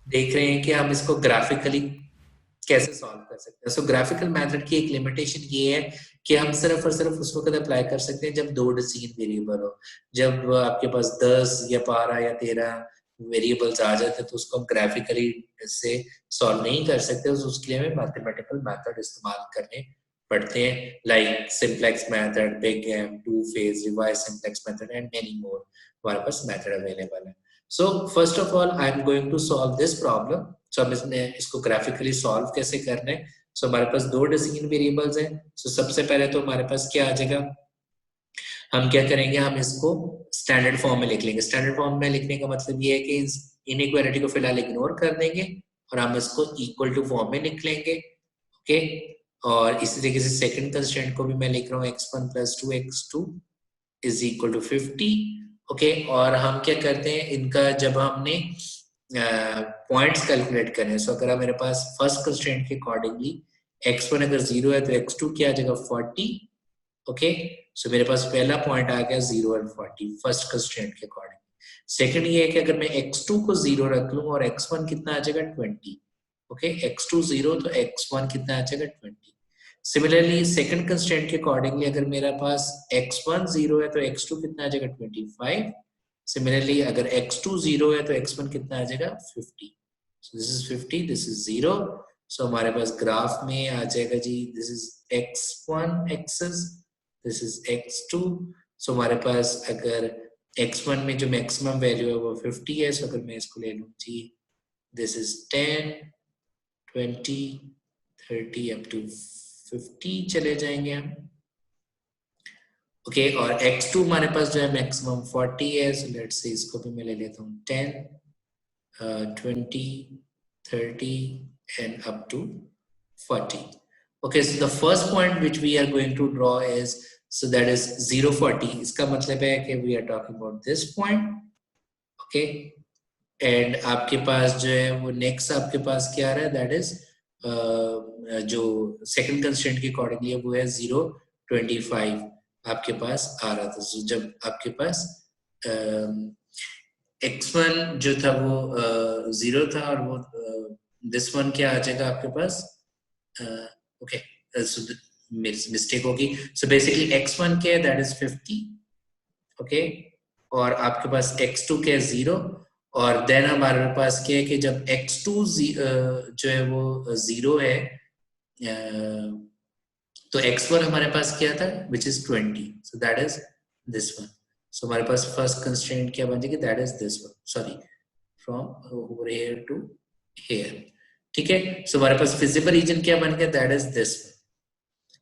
देख रहे हैं कि हम इसको ग्राफिकली कैसे सॉल्व कर सकते हैं। सो ग्राफिकल मेथड की एक लिमिटेशन ये है कि हम सिर्फ और सिर्फ उस वक्त अप्लाई कर सकते हैं जब दो डिसीजन वेरिएबल हो। जब आपके पास 10 या 12 या 13 वेरिएबल्स आ जाते हैं तो उसको हम ग्राफिकली से सॉल्व नहीं कर सकते, उसके लिए हमें मैथमेटिकल मेथड इस्तेमाल करने पढ़ते हैं, like simplex method, big M, two phase, revise simplex method and many more हमारे पास मेथड अवेलेबल है। So first of all I am going to solve this problem. So हम इसको ग्राफिकली सॉल्व कैसे करना है। सो हमारे पास दो डिसीजन वेरिएबल्स हैं। सो सबसे पहले तो हमारे पास क्या आ जाएगा, हम क्या करेंगे, हम इसको स्टैंडर्ड फॉर्म में लिख लेंगे। स्टैंडर्ड फॉर्म में लिखने का मतलब ये है कि इनइक्वालिटी को फिलहाल इग्नोर कर देंगे और हम इसको इक्वल टू फॉर्म में लिख लेंगे। ओके, और इसी तरीके से सेकंड कंस्ट्रेंट को भी मैं लिख रहा हूँ x1 + 2x2 = 50। ओके, और हम क्या करते हैं, इनका जब हमने पॉइंट्स कैलकुलेट करें, सो अगर मेरे पास फर्स्ट कंस्ट्रेंट के अकॉर्डिंगली x1 अगर 0 है तो x2 क्या आ जाएगा 40। ओके, सो मेरे पास पहला पॉइंट आ गया 0 और 40 फर्स्ट कंस्ट्रेंट के अकॉर्डिंग। सेकंड ये है कि अगर मैं x2 को 0 रख लूं और x1 कितना आ जाएगा 20। ओके, x2 0 तो x1 कितना आ जाएगा 20। सिमिलरली सेकंड कंस्ट्रेंट के अकॉर्डिंगली अगर मेरे पास x1 0 है तो x2 कितना आ जाएगा 25। सिमिलरली अगर x2 0 है तो x1 कितना आ जाएगा 50। So this is 50, this is 0। So हमारे पास ग्राफ में आ जाएगा जी, this is x1 axis, this is x2। So हमारे पास अगर x1 में जो मैक्सिमम वैल्यू है वो 50 है, सो अगर मैं इसको ले लूँ जी, दिस इज 10, 20, 30 अप टू 50 चले जाएंगे हम। ओके, और x2 हमारे पास जो है मैक्सिमम 40 है, सो लेट्स से इसको भी मैं ले लेता हूँ 10, 20, 30 and up to 40. Okay, so the first point which we are going to draw is, so that is 0, 40. इसका मतलब है कि we are talking about this point. Okay, and आपके पास जो है वो next आपके पास क्या आ रहा है, that is जो second constraint के accordingly है वो है 0, 25 आपके पास आ रहा था। so जब आपके पास x1 जो था वो 0 था और वो दिस वन क्या आ जाएगा आपके पास, ओके मिस्टेक होगी। सो बेसिकली x1 क्या है, दैट इज 50। ओके, और आपके पास x2 क्या है 0, और देन हमारे पास क्या है कि जब x2 जो है वो 0 है तो x1 हमारे पास क्या था which is 20, so that is this one. So हमारे पास फर्स्ट कंस्ट्रेंट क्या बन जाएगी, that is this one, sorry from over here to here. ठीक है, सो हमारे पास फिजिबल रीजन क्या बन गया, that is this one.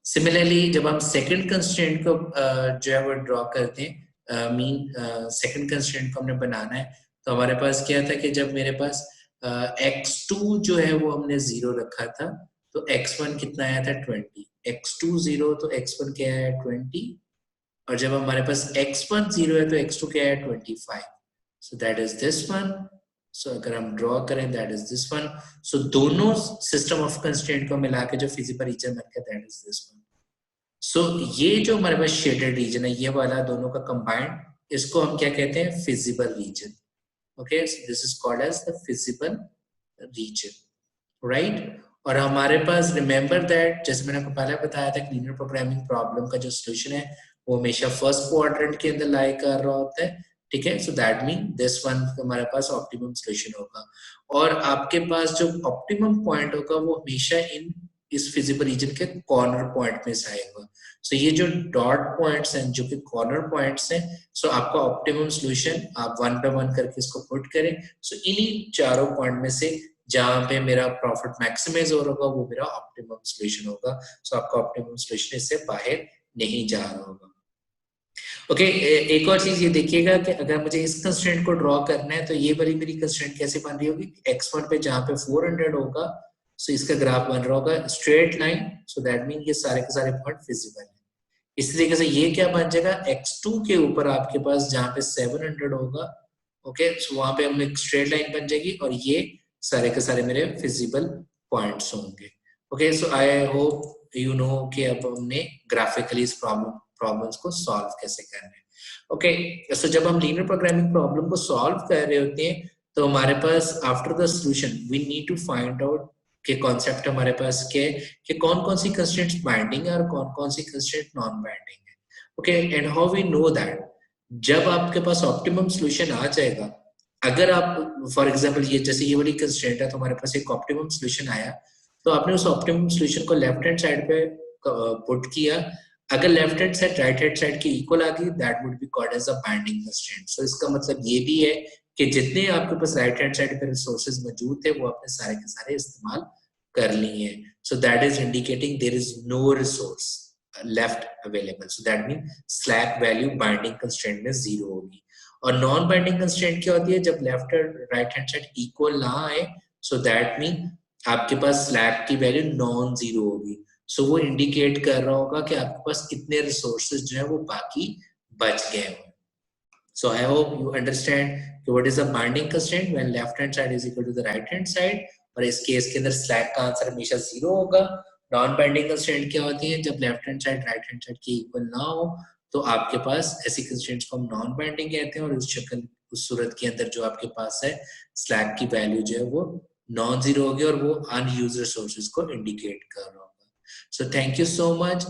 Similarly जब हम सेकंड कंस्ट्रेंट को जो है वो ड्रॉ करते हैं, मीन सेकंड कंस्ट्रेंट को हमने बनाना है, तो हमारे पास क्या था कि जब मेरे पास x2 जो है वो हमने 0 रखा था तो x1 कितना आया था 20। x2 0 तो x1 क्या है 20, और जब हमारे पास x1 0 है तो x2 क्या है 25। So that is this one. So अगर हम ड्रॉ करें that is this one. So दोनों सिस्टम ऑफ कंस्ट्रेंट को मिला के जो फिजिबल रीजन बन गया दैट इज दिस वन। सो ये जो हमारे पास शेडेड रीजन है ये वाला दोनों का कंबाइंड, इसको हम क्या कहते हैं, feasible region. Okay, so this is called as the feasible region, right. और हमारे पास रिमेंबर दैट जैसे मैंने आपको पहले बताया था कि लीनियर प्रोग्रामिंग प्रॉब्लम का जो सोल्यूशन है वो हमेशा फर्स्ट क्वाड्रेंट के अंदर लाई कर रहा होता है। ठीक है, so that mean this one हमारे पास ऑप्टिमम सोल्यूशन होगा, और आपके पास जो ऑप्टिमम पॉइंट होगा वो हमेशा इन इस फिजिबल रीजन के कॉर्नर पॉइंट में से आएगा। सो ये जो डॉट पॉइंट्स हैं जो कि कॉर्नर पॉइंट्स हैं, सो आपका ऑप्टिमम सोल्यूशन आप वन बाय वन करके इसको पुट करें। सो इन्हीं चारों पॉइंट में से जहां पे मेरा प्रॉफिट मैक्सिमाइज हो रहा होगा वो मेरा ऑप्टिमम सोल्यूशन होगा। सो आपका ऑप्टिमम सोल्यूशन इससे बाहर नहीं जा रहा होगा। ओके, एक और चीज ये देखिएगा कि अगर मुझे इस कंस्ट्रेंट को ड्रॉ करना है तो ये वाली मेरी कंस्ट्रेंट कैसे बन रही होगी, x1 पे जहां पे 400 होगा, सो इसका ग्राफ बन रहा होगा straight line. So that mean ये सारे के सारे पॉइंट फिजिबल है। इसी तरीके से ये क्या बन जाएगा, x2 के ऊपर आपके पास जहां पे 700 होगा, ओके, सो वहां पे हम एक स्ट्रेट लाइन बन जाएगी और ये सारे के सारे मेरे फिजिबल पॉइंट्स होंगे। Okay, so I hope you know कि अब हमने ग्राफिकली इस प्रॉब्लम्स को सॉल्व कैसे करना है। ओके, सो जब हम लीनियर प्रोग्रामिंग प्रॉब्लम को सॉल्व कर रहे होते हैं तो हमारे पास after the solution we need to find out के कॉन्सेप्ट हमारे पास के कि कौन कौन सी कंस्ट्रेंट्स बाइंडिंग है और कौन कौन सी कंस्ट्रेंट नॉन बाइंडिंग है. Okay, and how we know that? जब आपके पास ऑप्टिमम सॉल्यूशन आ जाएगा, अगर आप फॉर एग्जांपल ये जैसे ये वाली कंस्ट्रेंट है तो हमारे पास एक ऑप्टिमम सॉल्यूशन आया, तो आपने उस ऑप्टिमम सॉल्यूशन को लेफ्ट हैंड साइड पे पुट किया. अगर left hand side right hand side की इक्वल आ गई, that would be called as a binding constraint. So इसका मतलब ये भी है कि जितने आपके पास राइट हैंड साइड पे रिसोर्सेज मौजूद थे वो आपने सारे के सारे इस्तेमाल कर लिए हैं. So that is indicating there is no resource left available. So that means slack value binding constraint में 0 होगी. और नॉन बाइंडिंग कंस्ट्रेंट क्या होती है? जब लेफ्ट और राइट हैंड साइड इक्वल ना आए, सो दैट मीन आपके पास स्लैब की वैल्यू नॉन जीरो होगी. सो वो इंडिकेट कर रहा होगा कि आपके पास कितने रिसोर्सेज जो है वो बाकी बच गए हों. So I hope you understand what is a binding constraint when left hand side is equal to the right hand side. और इस केस के अंदर स्लैब का आंसर हमेशा 0 होगा. नॉन बाइंडिंग कंस्ट्रेंट क्या होती है? जब left hand side right hand side के इक्वल ना हो तो आपके पास ऐसी कंस्ट्रेंट्स को हम नॉन बाइंडिंग कहते हैं. और उस शक्ल उस सूरत के अंदर जो आपके पास है स्लैब की वैल्यू जो है वो नॉन जीरो होगी और वो अनयूज्ड रिसोर्सेज को इंडिकेट कर रहा होगा. So thank you so much.